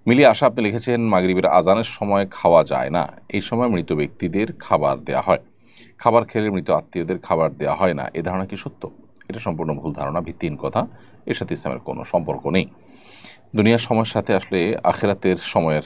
মিলিয়ে আশা আপনি লিখেছেন, মাগরিবের আজানের সময় খাওয়া যায় না, এই সময় মৃত ব্যক্তিদের খাবার দেয়া হয়, খাবার খেলে মৃত আত্মীয়দের খাবার দেওয়া হয় না, এ ধারণা কি সত্য? এটা সম্পূর্ণ ভুল ধারণা, ভিত্তিহীন কথা। এর সাথে ইসলামের কোনো সম্পর্ক নেই। দুনিয়ার সময়ের সাথে আসলে আখিরাতের সময়ের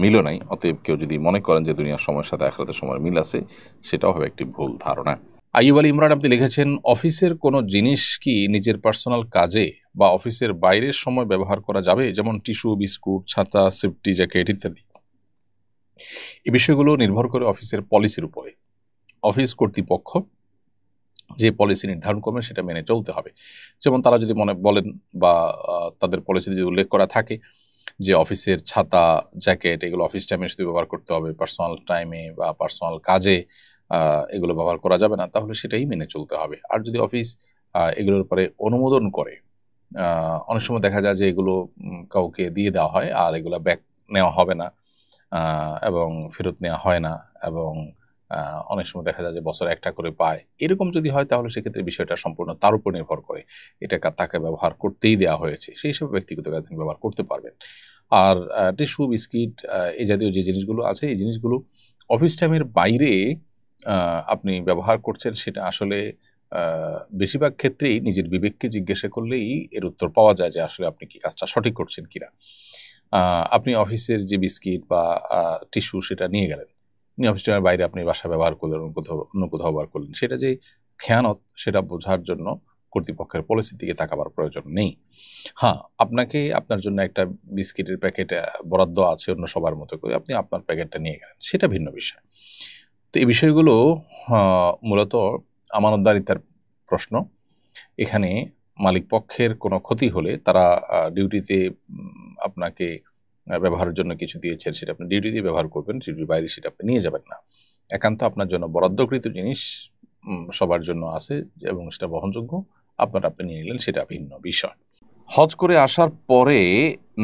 মিলও নাই। অতএব কেউ যদি মনে করেন যে দুনিয়ার সময়ের সাথে আখিরাতের সময়ের মিল আছে, সেটাও হবে একটি ভুল ধারণা। আইয়ুব আলী ইমরান আপনি লিখেছেন, অফিসের কোনো জিনিস কি নিজের পার্সোনাল কাজে বা অফিসের বাইরের সময় ব্যবহার করা যাবে, যেমন টিস্যু, বিস্কুট, ছাতা, সেফটি জ্যাকেট ইত্যাদি? এই বিষয়গুলো নির্ভর করে অফিসের পলিসির উপরে। অফিস কর্তৃপক্ষ যে পলিসি নির্ধারণ করবেন সেটা মেনে চলতে হবে। যেমন তারা যদি বলেন বা তাদের পলিসিতে যদি উল্লেখ করা থাকে যে অফিসের ছাতা, জ্যাকেট এগুলো অফিস টাইমে শুধু ব্যবহার করতে হবে, পার্সোনাল টাইমে বা পার্সোনাল কাজে এগুলো ব্যবহার করা যাবে না, তাহলে সেটাই মেনে চলতে হবে। আর যদি অফিস এগুলোর উপরে অনুমোদন করে, অনেক সময় দেখা যায় যে এগুলো কাউকে দিয়ে দেওয়া হয় আর এগুলো ব্যাক নেওয়া হবে না এবং ফেরত নেওয়া হয় না, এবং অনেক সময় দেখা যায় যে বছরে একটা করে পায়। এরকম যদি হয় তাহলে সেক্ষেত্রে বিষয়টা সম্পূর্ণ তার উপর নির্ভর করে। এটা তাকে ব্যবহার করতেই দেওয়া হয়েছে, সেই হিসেবে ব্যক্তিগত কাজে তিনি ব্যবহার করতে পারবেন। আর টিস্যু, বিস্কিট এই জাতীয় যে জিনিসগুলো আছে, এই জিনিসগুলো অফিস টাইমের বাইরে আপনি ব্যবহার করছেন, সেটা আসলে বেশিরভাগ ক্ষেত্রেই নিজের বিবেককে জিজ্ঞাসা করলেই এর উত্তর পাওয়া যায় যে আসলে আপনি কি কাজটা সঠিক করছেন কিনা। আপনি অফিসের যে বিস্কিট বা টিস্যু সেটা নিয়ে গেলেন, অফিস টাইমের বাইরে আপনি বাসায় ব্যবহার করলেন, অন্য কোথাও ব্যবহার করলেন, সেটা যে খেয়ানত সেটা বোঝার জন্য কর্তৃপক্ষের পলিসির দিকে তাকাবার প্রয়োজন নেই। হ্যাঁ, আপনাকে আপনার জন্য একটা বিস্কিটের প্যাকেট বরাদ্দ আছে অন্য সবার মতো করে, আপনি আপনার প্যাকেটটা নিয়ে গেলেন, সেটা ভিন্ন বিষয়। তো এই বিষয়গুলো মূলত আমানতদারিতার প্রশ্ন। এখানে মালিক পক্ষের কোনো ক্ষতি হলে তারা ডিউটিতে আপনাকে ব্যবহারের জন্য কিছু দিয়েছেন, সেটা আপনি ডিউটিতে ব্যবহার করবেন, ডিউটির বাইরে সেটা আপনি নিয়ে যাবেন না। একান্ত আপনার জন্য বরাদ্দকৃত জিনিস সবার জন্য আছে এবং সেটা বহনযোগ্য, আপনি নিয়ে নিলেন, সেটা ভিন্ন বিষয়। হজ করে আসার পরে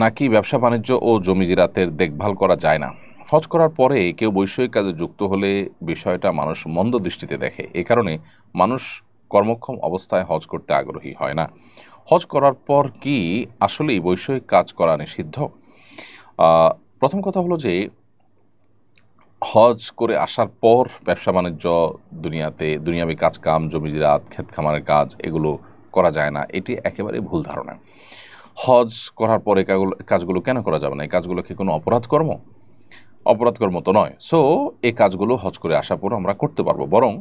নাকি ব্যবসা বাণিজ্য ও জমি জিরাতের দেখভাল করা যায় না? হজ করার পরে কেউ বৈষয়িক কাজে যুক্ত হলে বিষয়টা মানুষ মন্দ দৃষ্টিতে দেখে। এ কারণে মানুষ কর্মক্ষম অবস্থায় হজ করতে আগ্রহী হয় না। হজ করার পর কি আসলেই বৈষয়িক কাজ করা নিষিদ্ধ? প্রথম কথা হলো যে হজ করে আসার পর ব্যবসা বাণিজ্য, দুনিয়াবি কাজকাম, জমি জিরাত, ক্ষেত খামারের কাজ এগুলো করা যায় না, এটি একেবারেই ভুল ধারণা। হজ করার পরে কাজগুলো কেন করা যাবে না? এই কাজগুলো কি কোনো অপরাধকর্ম? অপরাধকর্ম তো নয়। সো এই কাজগুলো হজ করে আসার পর আমরা করতে পারবো। বরং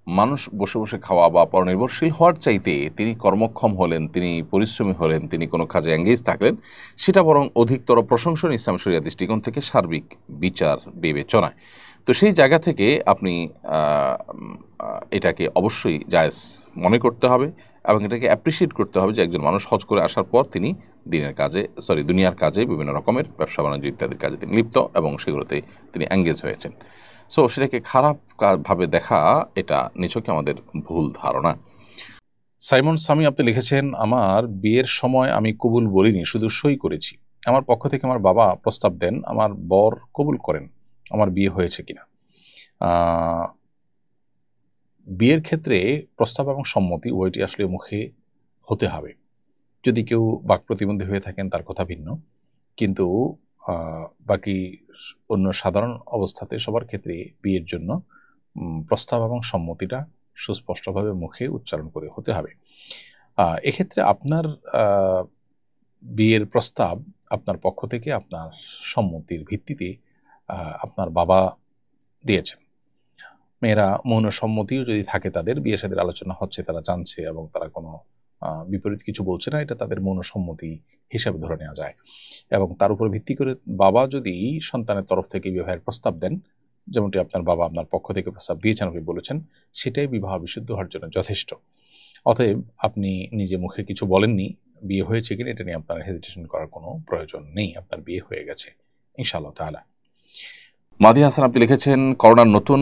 মানুষ বসে বসে খাওয়া বা পরনির্ভরশীল হওয়ার চাইতে তিনি কর্মক্ষম হলেন, তিনি পরিশ্রমী হলেন, তিনি কোনো কাজে এঙ্গেজ থাকলেন, সেটা বরং অধিকতর প্রশংসনীয় ইসলাম শরিয়া দৃষ্টিকোণ থেকে সার্বিক বিচার বিবেচনায়। তো সেই জায়গা থেকে আপনি এটাকে অবশ্যই জায়েজ মনে করতে হবে এবং এটাকে অ্যাপ্রিসিয়েট করতে হবে যে একজন মানুষ হজ করে আসার পর তিনি দুনিয়ার কাজে বিভিন্ন রকমের ব্যবসা বাণিজ্য ইত্যাদির কাজে তিনি লিপ্ত এবং সেগুলোতে তিনি এঙ্গেজ হয়েছেন। সো সেটাকে খারাপ ভাবে দেখা, এটা নিছকই আমাদের ভুল ধারণা। সাইমন সামি আপনি লিখেছেন, আমার বিয়ের সময় আমি কবুল বলিনি, শুধু সই করেছি। আমার পক্ষ থেকে আমার বাবা প্রস্তাব দেন, আমার বর কবুল করেন, আমার বিয়ে হয়েছে কিনা? বিয়ের ক্ষেত্রে প্রস্তাব এবং সম্মতি উভয়টি আসলে মুখে হতে হবে। যদি কেউ বাক প্রতিবন্ধী হয়ে থাকেন তার কথা ভিন্ন, কিন্তু বাকি অন্য সাধারণ অবস্থাতে সবার ক্ষেত্রে বিয়ের জন্য প্রস্তাব এবং সম্মতিটা সুস্পষ্টভাবে মুখে উচ্চারণ করে হতে হবে। এক্ষেত্রে আপনার বিয়ের প্রস্তাব আপনার পক্ষ থেকে আপনার সম্মতির ভিত্তিতে আপনার বাবা দিয়েছেন। মেয়েরা মৌন সম্মতিও যদি থাকে, তাদের বিয়ে শাদীর আলোচনা হচ্ছে, তারা জানছে এবং তারা কোনো বিপরীত কিছু বলছে না, এটা তাদের মৌন সম্মতি হিসাবে ধরে নেওয়া যায়। এবং তার উপর ভিত্তি করে বাবা যদি সন্তানের তরফ থেকে বিবাহের প্রস্তাব দেন, যেমনটি আপনার বাবা আপনার পক্ষ থেকে প্রস্তাব দিয়েছেন, আপনি বলেছেন, সেটাই বিবাহ বিশুদ্ধ হওয়ার জন্য যথেষ্ট। অতএব আপনি নিজে মুখে কিছু বলেননি, বিয়ে হয়েছে কিনা এটা নিয়ে আপনার হেজিটেশন করার কোনো প্রয়োজন নেই, আপনার বিয়ে হয়ে গেছে ইনশাআল্লাহ তাআলা। মাদি হাসান আপনি লিখেছেন, করোনার নতুন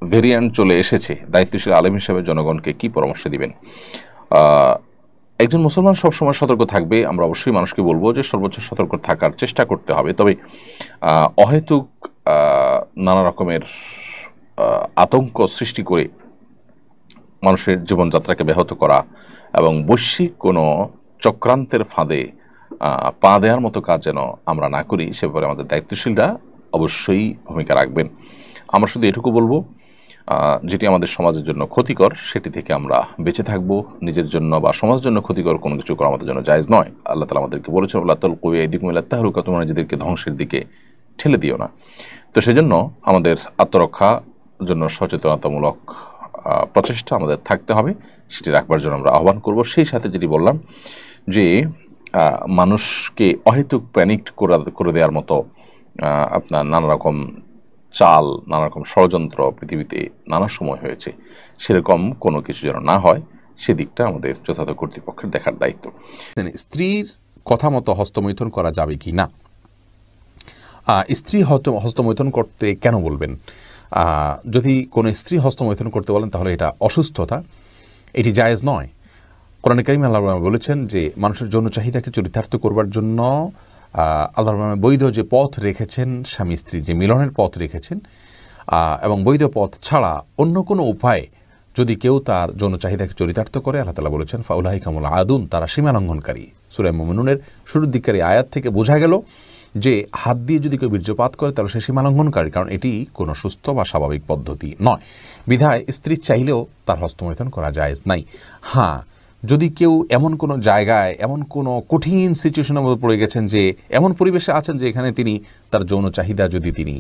ভেরিয়েন্ট চলে এসেছে, দায়িত্বশীল আলেম হিসেবে জনগণকে কি পরামর্শ দিবেন? একজন মুসলমান সবসময় সতর্ক থাকবে। আমরা অবশ্যই মানুষকে বলবো যে সর্বোচ্চ সতর্ক থাকার চেষ্টা করতে হবে। তবে অহেতুক নানা রকমের আতঙ্ক সৃষ্টি করে মানুষের জীবনযাত্রাকে ব্যাহত করা এবং বৈশ্বিক কোনো চক্রান্তের ফাঁদে পা দেওয়ার মতো কাজ যেন আমরা না করি, সে ব্যাপারে আমাদের দায়িত্বশীলরা অবশ্যই ভূমিকা রাখবেন। আমরা শুধু এটুকু বলবো, যেটি আমাদের সমাজের জন্য ক্ষতিকর সেটি থেকে আমরা বেঁচে থাকবো। নিজের জন্য বা সমাজের জন্য ক্ষতিকর কোনো কিছু করা আমাদের জন্য জায়েজ নয়। আল্লাহ তাআলা আমাদেরকে বলেছেন, আল্লাহ তুলকু বিআইদিকুম ইলা তাহলুকা, তোমরা নিজেদেরকে ধ্বংসের দিকে ঠেলে দিও না। তো সেজন্য আমাদের আত্মরক্ষার জন্য সচেতনতামূলক প্রচেষ্টা আমাদের থাকতে হবে, সেটি রাখবার জন্য আমরা আহ্বান করব। সেই সাথে যেটি বললাম যে মানুষকে অহেতুক প্যানিকড করে দেওয়ার মতো আপনার নানা রকম চাল, নানা রকম ষড়যন্ত্র পৃথিবীতে নানা সময় হয়েছে, সেরকম কোনো কিছু যেন না হয় সেদিকটা আমাদের যথাযথ কর্তৃপক্ষের দেখার দায়িত্ব। স্ত্রীর কথা মতো হস্তমৈথুন করা যাবে কি না? স্ত্রী হস্তমৈথুন করতে কেন বলবেন? যদি কোনো স্ত্রী হস্তমৈথুন করতে বলেন তাহলে এটা অসুস্থতা, এটি জায়েজ নয়। কোরআনে কারীমে আল্লাহ বলেছেন যে মানুষের যৌন চাহিদাকে চরিতার্থ করবার জন্য আল্লাহ বৈধ যে পথ রেখেছেন, স্বামী স্ত্রীর যে মিলনের পথ রেখেছেন, এবং বৈধ পথ ছাড়া অন্য কোনো উপায়ে যদি কেউ তার যৌন চাহিদাকে চরিতার্থ করে, আল্লাহ তাআলা বলেছেন ফাউলাইকা হুমুল আদুন, তারা সীমালঙ্ঘনকারী। সূরা মুমিনুনের শুরুর দিককার এই আয়াত থেকে বোঝা গেল যে হাত দিয়ে যদি কেউ বীর্যপাত করে তাহলে সে সীমালঙ্ঘনকারী, কারণ এটি কোনো সুস্থ বা স্বাভাবিক পদ্ধতি নয়। বিধায় স্ত্রী চাইলেও তার হস্তমৈথুন করা জায়েজ নাই। হ্যাঁ, যদি কেউ এমন কোনো জায়গায়, এমন কোনো কঠিন সিচুয়েশনের মধ্যে পড়ে গেছেন, যে এমন পরিবেশে আছেন যে এখানে তিনি তার যৌন চাহিদা যদি তিনি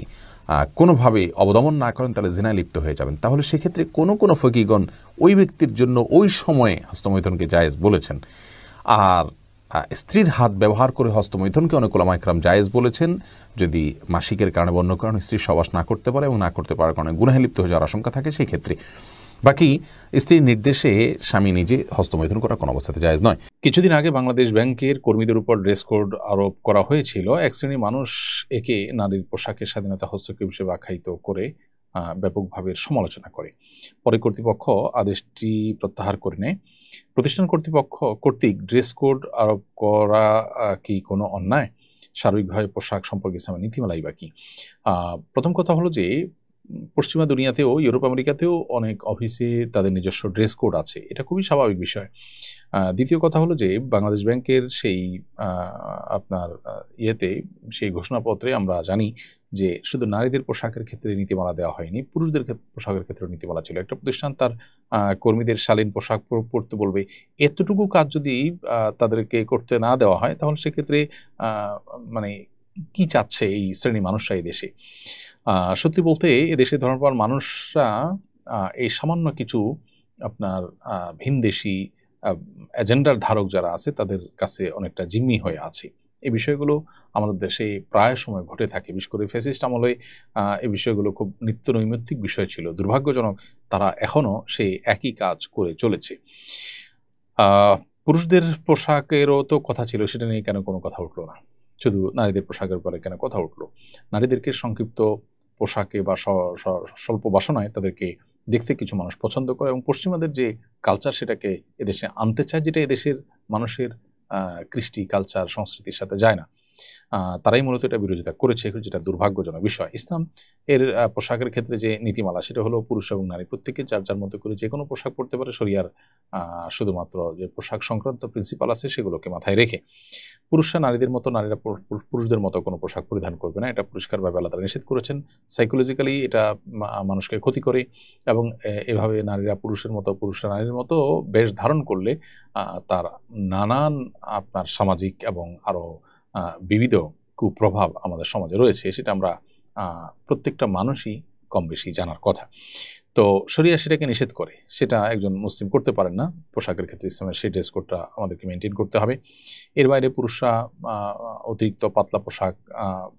কোনোভাবে অবদমন না করেন তাহলে জিনায় লিপ্ত হয়ে যাবেন, তাহলে সেক্ষেত্রে কোনো কোনো ফকিগণ ওই ব্যক্তির জন্য ওই সময়ে হস্তমৈথুনকে জায়েজ বলেছেন। আর স্ত্রীর হাত ব্যবহার করে হস্তমৈথুনকে অনেক উলামা ইকরাম জায়েজ বলেছেন, যদি মাসিকের কারণে বা অন্য কারণে স্ত্রীর সহবাস না করতে পারে এবং না করতে পারার কারণে গুনাহে লিপ্ত হয়ে যাওয়ার আশঙ্কা থাকে সেই ক্ষেত্রে। বাকি স্ত্রীর নির্দেশে স্বামী নিজে হস্তমৈথুন করা কোনো অবস্থাতে জায়েজ নয়। কিছুদিন আগে বাংলাদেশ ব্যাংকের কর্মীদের উপর ড্রেস কোড আরোপ করা হয়েছিল। এক শ্রেণীর মানুষ একে নারীর পোশাকের স্বাধীনতা হস্তক্ষেপ হিসেবে আখ্যায়িত করে ব্যাপকভাবে সমালোচনা করে। পরে কর্তৃপক্ষ আদেশটি প্রত্যাহার করে নেয়। প্রতিষ্ঠান কর্তৃপক্ষ কর্তৃক ড্রেস কোড আরোপ করা কি কোনো অন্যায়? সার্বিকভাবে পোশাক সম্পর্কে ইসলামের নীতিমালাই বা কি? প্রথম কথা হলো যে পশ্চিমা দুনিয়াতেও, ইউরোপ আমেরিকাতেও অনেক অফিসে তাদের নিজস্ব ড্রেস কোড আছে, এটা খুবই স্বাভাবিক বিষয়। দ্বিতীয় কথা হলো যে বাংলাদেশ ব্যাংকের সেই আপনার সেই ঘোষণাপত্রে আমরা জানি যে শুধু নারীদের পোশাকের ক্ষেত্রে নীতিমালা দেওয়া হয়নি, পুরুষদের পোশাকের ক্ষেত্রে নীতিমালা ছিল। একটা প্রতিষ্ঠান তার কর্মীদের শালীন পোশাক পরতে বলবে, এতটুকু কাজ যদি তাদেরকে করতে না দেওয়া হয় তাহলে সেক্ষেত্রে মানে কি চাচ্ছে এই শ্রেণী মানুষরা এই দেশে? সত্যি বলতে এদেশে ধর্মপ্রাণ মানুষরা এই সামান্য কিছু আপনার ভিনদেশী এজেন্ডার ধারক যারা আছে তাদের কাছে অনেকটা জিম্মি হয়ে আছে। এই বিষয়গুলো আমাদের দেশে প্রায় সময় ঘটে থাকে। বিশেষ করে ফ্যাসিস্ট আমলে এই বিষয়গুলো খুব নিত্য নৈমিত্তিক বিষয় ছিল। দুর্ভাগ্যজনক তারা এখনও সেই একই কাজ করে চলেছে। পুরুষদের পোশাকেরও তো কথা ছিল, সেটা নিয়ে কেন কোনো কথা উঠলো না? শুধু নারীদের পোশাকের পরে কেন কথা উঠলো? নারীদেরকে সংক্ষিপ্ত পোশাকে বা স্বল্প বাসনায় তাদেরকে দেখতে কিছু মানুষ পছন্দ করে, এবং পশ্চিমাদের যে কালচার সেটাকে এদেশে আনতে চায়, যেটা এদেশের মানুষের কৃষ্টি, কালচার, সংস্কৃতির সাথে যায় না। তারাই মূলত এটা বিরোধিতা করেছে, যেটা দুর্ভাগ্যজনক বিষয়। ইসলাম এর পোশাকের ক্ষেত্রে যে নীতিমালা সেটা হলো পুরুষ এবং নারী প্রত্যেকে যার যার মতো করে যে কোনো পোশাক পরতে পারে, শরিয়ার শুধুমাত্র যে পোশাক সংক্রান্ত প্রিন্সিপাল আছে সেগুলোকে মাথায় রেখে। পুরুষরা নারীদের মতো, নারীরা পুরুষদের মতো কোনো পোশাক পরিধান করবে না, এটা পরিষ্কারভাবে আল্লাহ তাআলা নিষেধ করেছেন। সাইকোলজিক্যালি এটা মানুষকে ক্ষতি করে, এবং এভাবে নারীরা পুরুষের মতো, পুরুষরা নারীর মতো বেশ ধারণ করলে তার নানান আপনার সামাজিক এবং আরও বিবিধ কুপ্রভাব আমাদের সমাজে রয়েছে, সেটা আমরা প্রত্যেকটা মানুষই কম বেশি জানার কথা। তো শরিয়া সেটাকে নিষেধ করে, সেটা একজন মুসলিম করতে পারেন না। পোশাকের ক্ষেত্রে ইসলামের সেই ড্রেস কোডটা আমাদেরকে মেনটেন করতে হবে। এর বাইরে পুরুষরা অতিরিক্ত পাতলা পোশাক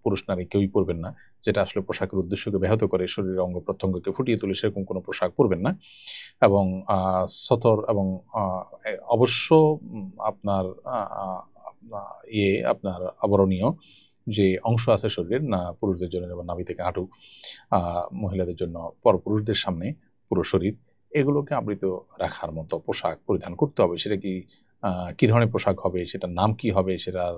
পুরুষ নারী কেউই পরবেন না, যেটা আসলে পোশাকের উদ্দেশ্যকে ব্যাহত করে, শরীরের অঙ্গ প্রত্যঙ্গকে ফুটিয়ে তোলে, সেরকম কোনো পোশাক পরবেন না। এবং সতর এবং অবশ্য আপনার আপনার আবরণীয় যে অংশ আছে শরীরের, না পুরুষদের জন্য যেমন নাভি থেকে হাঁটু, মহিলাদের জন্য পরপুরুষদের সামনে পুরো শরীর, এগুলোকে আবৃত রাখার মতো পোশাক পরিধান করতে হবে। সেটা কি ধরনের পোশাক হবে, সেটার নাম কি হবে, সেটার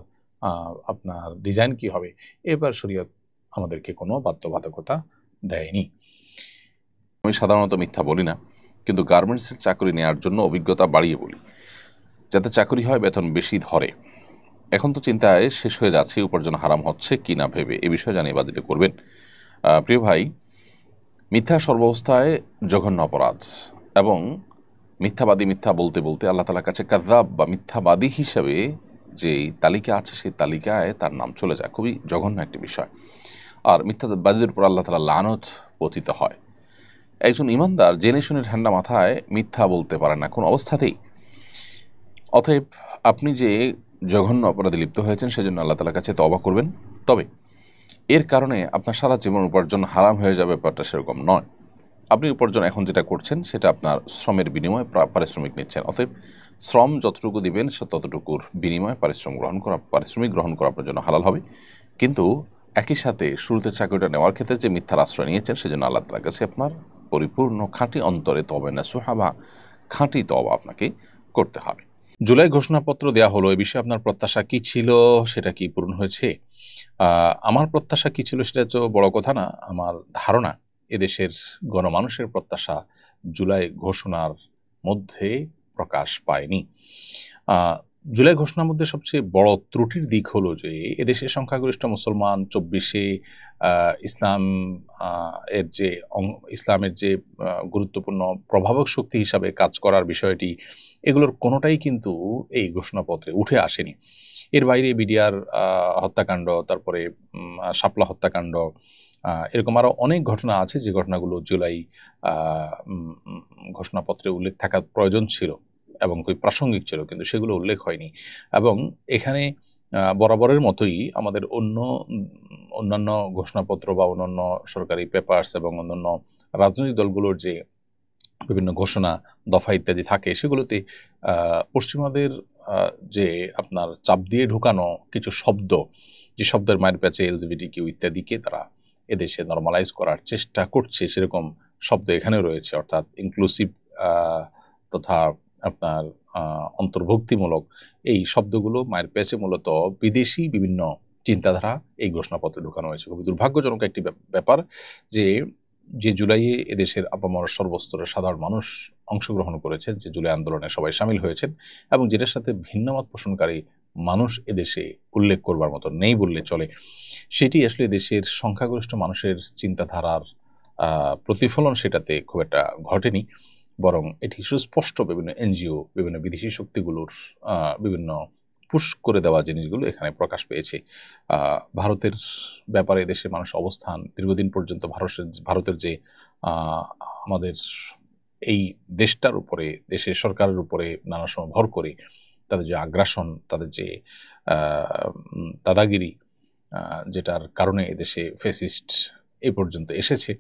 আপনার ডিজাইন কি হবে, এবার শরীয়ত আমাদেরকে কোনো বাধ্যবাধকতা দেয়নি। আমি সাধারণত মিথ্যা বলি না, কিন্তু গার্মেন্টসের চাকরি নেওয়ার জন্য অভিজ্ঞতা বাড়িয়ে বলি, যাতে চাকরি হয়, বেতন বেশি ধরে। এখন তো চিন্তায় শেষ হয়ে যাচ্ছে উপার্জন হারাম হচ্ছে কি না ভেবে এ বিষয়ে জানিয়ে বাধিত করবেন। প্রিয় ভাই, মিথ্যা সর্বাবস্থায় জঘন্য অপরাধ, এবং মিথ্যাবাদী মিথ্যা বলতে বলতে আল্লাহ তাআলার কাছে কাযযাব বা মিথ্যাবাদী হিসেবে যেই তালিকা আছে সেই তালিকায় তার নাম চলে যায়। খুবই জঘন্য একটি বিষয়। আর মিথ্যাবাদীদের উপর আল্লাহ তাআলা লানত পতিত হয়। একজন ইমানদার জেনে শুনে ঠান্ডা মাথায় মিথ্যা বলতে পারে না কোনো অবস্থাতেই। অতএব আপনি যে জঘন্য অপরাধে লিপ্ত হয়েছেন সেজন্য আল্লাহ তাআলার কাছে তওবা করবেন। তবে এর কারণে আপনার সারা জীবন উপার্জন হারাম হয়ে যাবে ব্যাপারটা সেরকম নয়। আপনি উপার্জন এখন যেটা করছেন সেটা আপনার শ্রমের বিনিময়ে পারিশ্রমিক নিচ্ছেন। অতএব শ্রম যতটুকু দিবেন সে ততটুকুর বিনিময়ে পারিশ্রমিক গ্রহণ করা আপনার জন্য হালাল হবে। কিন্তু একই সাথে শুরুতে চাকরিটা নেওয়ার ক্ষেত্রে যে মিথ্যার আশ্রয় নিয়েছেন সেজন্য আল্লাহ তাআলার কাছে আপনার পরিপূর্ণ খাঁটি অন্তরে তওবা নাসুহা বা খাঁটি তওবা আপনাকে করতে হবে। জুলাই ঘোষণাপত্র দেয়া হলো, এ বিষয়ে আপনার প্রত্যাশা কি ছিল, সেটা কি পূরণ হয়েছে? আমার প্রত্যাশা কি ছিল সেটা তো বড় কথা না। আমার ধারণা এদেশের গণমানুষের প্রত্যাশা জুলাই ঘোষণার মধ্যে প্রকাশ পায়নি। আ জুলাই ঘোষণার মধ্যে সবচেয়ে বড় ত্রুটির দিক হলো যে এদেশের সংখ্যাগরিষ্ঠ মুসলমান ২৪ আ ইসলাম আ এর যে ইসলামের যে গুরুত্বপূর্ণ প্রভাবক শক্তি হিসাবে কাজ করার বিষয়টি, এগুলোর কোনোটাই কিন্তু এই ঘোষণাপত্রে উঠে আসেনি। এর বাইরে বিডিআর হত্যাকাণ্ড, তারপরে শাপলা হত্যাকাণ্ড, এরকম আরও অনেক ঘটনা আছে যে ঘটনাগুলো জুলাই আ উম উম ঘোষণাপত্রে উল্লেখ থাকা প্রয়োজন ছিল এবং খুবই প্রাসঙ্গিক ছিল, কিন্তু সেগুলো উল্লেখ হয়নি। এবং এখানে বরাবরের মতোই আমাদের অন্যান্য ঘোষণাপত্র বা অন্যান্য সরকারি পেপারস এবং অন্যান্য রাজনৈতিক দলগুলোর যে বিভিন্ন ঘোষণা, দফা ইত্যাদি থাকে সেগুলোতে পশ্চিমাদের যে আপনার চাপ দিয়ে ঢুকানো কিছু শব্দ, যে শব্দের মায়ের প্যাচে এলজিবিটিকিউ ইত্যাদিকে তারা এদেশে নরমালাইজ করার চেষ্টা করছে, সেরকম শব্দ এখানেও রয়েছে। অর্থাৎ ইনক্লুসিভ তথা আপনার অন্তর্ভুক্তিমূলক এই শব্দগুলো মায়ের প্যাচে মূলত বিদেশি বিভিন্ন চিন্তাধারা এই ঘোষণাপত্রে ঢুকানো হয়েছে। খুবই দুর্ভাগ্যজনক একটি ব্যাপার যে জুলাইয়ে এদেশের আপামর সর্বস্তরের সাধারণ মানুষ অংশগ্রহণ করেছেন, যে জুলাই আন্দোলনে সবাই শামিল হয়েছেন, এবং যেটার সাথে ভিন্নমত পোষণকারী মানুষ এদেশে উল্লেখ করবার মতো নেই বললে চলে, সেটি আসলে দেশের সংখ্যাগরিষ্ঠ মানুষের চিন্তাধারার প্রতিফলন সেটাতে খুব একটা ঘটেনি। বরং এটি সুস্পষ্ট বিভিন্ন এনজিও, বিভিন্ন বিদেশি শক্তিগুলোর বিভিন্ন পুশ করে দেওয়া জিনিসগুলো এখানে প্রকাশ পেয়েছে। ভারতের ব্যাপারে দেশের মানুষের অবস্থান দীর্ঘদিন পর্যন্ত ভারতের যে আমাদের এই দেশটার উপরে, দেশের সরকারের উপরে নানা সময় ভর করে তাদের যে আগ্রাসন, তাদের যে দাদাগিরি, যেটার কারণে এদেশে ফ্যাসিস্ট এ পর্যন্ত এসেছে,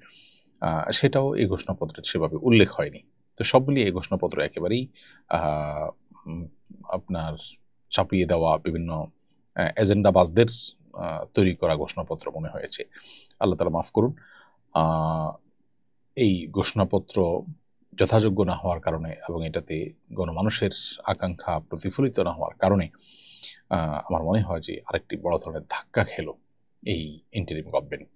সেটাও এই ঘোষণাপত্রে সেভাবে উল্লেখ হয়নি। তো সব মিলিয়ে এই ঘোষণাপত্র একেবারেই আপনার চাপিয়ে দেওয়া বিভিন্ন এজেন্ডাবাজদের তৈরি করা ঘোষণাপত্র মনে হয়েছে। আল্লাহ তাআলা মাফ করুন। এই ঘোষণাপত্র যথাযোগ্য না হওয়ার কারণে এবং এটাতে গণমানুষের আকাঙ্ক্ষা প্রতিফলিত না হওয়ার কারণে আমার মনে হয় যে আরেকটি বড় ধরনের ধাক্কা খেল এই ইন্টারিম গভর্নমেন্ট।